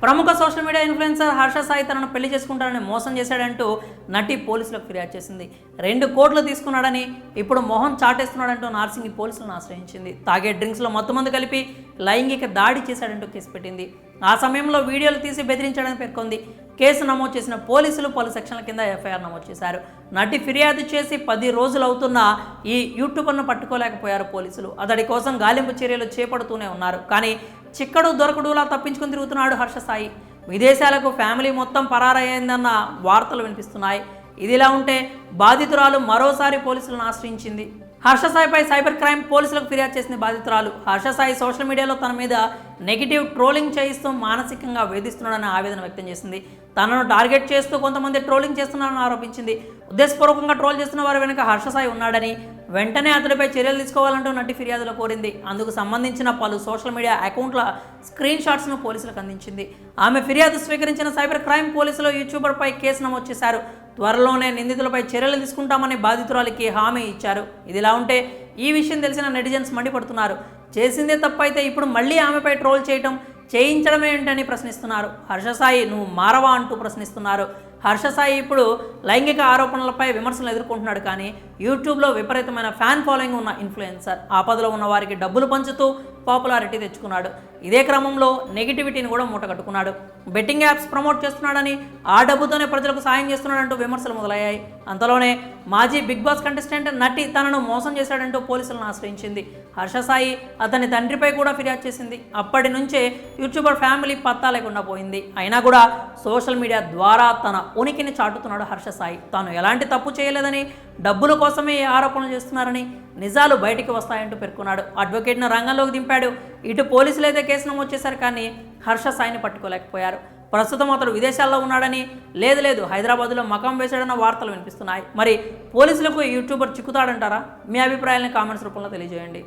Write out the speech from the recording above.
ప్రముఖ social media influencer Harsha Sai తనను పెళ్లి చేసుకుంటానని మోసం చేశాడంటూ నటి పోలీసులకు ఫిర్యాదు చేసింది. 2 కోట్లు తీసుకున్నాడని, ఇప్పుడు మొహం చాటేస్తున్నాడంటూ నార్సింగి పోలీసులను ఆశ్రయించింది. తాగే డ్రింక్స్లో మత్తుమందు కలిపి లైంగిక దాడి చేశాడంటూ కేసు పెట్టింది. ఆ సమయంలో వీడియోలు తీసి బెదిరించాడని పేర్కొంది. కేసు నమోదు చేసిన పోలీసులు పలు సెక్షన్ల కింద ఎఫ్ఐఆర్ నమోదు చేశారు. నటి ఫిర్యాదు చేసి 10 రోజులు అవుతున్నా ఈ యూట్యూబర్ను పట్టుకోలేకపోయారు పోలీసులు. అతడి కోసం గాలింపు చర్యలు చేపడుతూనే ఉన్నారు. కానీ చిక్కడు దొరకడులా తప్పించుకుని తిరుగుతున్నాడు హర్ష సాయి. విదేశాలకు ఫ్యామిలీ మొత్తం పరారయ్యిందన్న వార్తలు వినిపిస్తున్నాయి. ఇదిలా ఉంటే బాధితురాలు మరోసారి పోలీసులను ఆశ్రయించింది. హర్ష సాయిపై సైబర్ క్రైమ్ పోలీసులకు ఫిర్యాదు చేసిన బాధితురాలు హర్ష సాయి సోషల్ మీడియాలో తన మీద నెగిటివ్ ట్రోలింగ్ చేయిస్తూ మానసికంగా వేధిస్తున్నాడని ఆవేదన వ్యక్తం చేసింది. తనను టార్గెట్ చేస్తూ కొంతమంది ట్రోలింగ్ చేస్తున్నారని ఆరోపించింది. ఉద్దేశపూర్వకంగా ట్రోల్ చేస్తున్న వారి వెనుక హర్ష సాయి ఉన్నాడని, వెంటనే అతడిపై చర్యలు తీసుకోవాలంటూ నటి ఫిర్యాదులో కోరింది. అందుకు సంబంధించిన పలు సోషల్ మీడియా అకౌంట్ల స్క్రీన్ షాట్స్ను పోలీసులకు అందించింది. ఆమె ఫిర్యాదు స్వీకరించిన సైబర్ క్రైమ్ పోలీసులు యూట్యూబర్పై కేసు నమోదు చేశారు. త్వరలోనే నిందితులపై చర్యలు తీసుకుంటామని బాధితురాలికి హామీ ఇచ్చారు. ఇదిలా ఉంటే ఈ విషయం తెలిసిన నెటిజన్స్ మండిపడుతున్నారు. చేసిందే తప్పైతే ఇప్పుడు మళ్ళీ ఆమెపై ట్రోల్ చేయించడమే ఏంటని ప్రశ్నిస్తున్నారు. హర్ష సాయి నువ్వు మారవా అంటూ ప్రశ్నిస్తున్నారు. హర్ష సాయి ఇప్పుడు లైంగిక ఆరోపణలపై విమర్శలు ఎదుర్కొంటున్నాడు. కానీ యూట్యూబ్లో విపరీతమైన ఫ్యాన్ ఫాలోయింగ్ ఉన్న ఇన్ఫ్లుయెన్సర్ ఆపదలో ఉన్న వారికి డబ్బులు పంచుతూ పాపులారిటీ తెచ్చుకున్నాడు. ఇదే క్రమంలో నెగిటివిటీని కూడా మూటగట్టుకున్నాడు. బెట్టింగ్ యాప్స్ ప్రమోట్ చేస్తున్నాడని, ఆ డబ్బుతోనే ప్రజలకు సాయం చేస్తున్నాడంటూ విమర్శలు మొదలయ్యాయి. అంతలోనే మాజీ బిగ్ బాస్ కంటెస్టెంట్ నటి తనను మోసం చేశాడంటూ పోలీసులను ఆశ్రయించింది. హర్ష సాయి అతని తండ్రిపై కూడా ఫిర్యాదు చేసింది. అప్పటి నుంచే యూట్యూబర్ ఫ్యామిలీ పత్తా లేకుండా పోయింది. అయినా కూడా సోషల్ మీడియా ద్వారా తన ఉనికిని చాటుతున్నాడు హర్ష సాయి. తాను ఎలాంటి తప్పు చేయలేదని, డబ్బుల కోసమే ఈ ఆరోపణలు చేస్తున్నారని, నిజాలు బయటికి వస్తాయంటూ పేర్కొన్నాడు. అడ్వకేట్ను రంగంలోకి దింపాడు. ఇటు పోలీసులు అయితే కేసు నమోదు చేశారు. కానీ హర్ష సాయిని పట్టుకోలేకపోయారు. ప్రస్తుతం అతడు విదేశాల్లో ఉన్నాడని, లేదు హైదరాబాద్లో మకాం వేశాడన్న వార్తలు వినిపిస్తున్నాయి. మరి పోలీసులకు యూట్యూబర్ చిక్కుతాడంటారా? మీ అభిప్రాయాలను కామెంట్స్ రూపంలో తెలియజేయండి.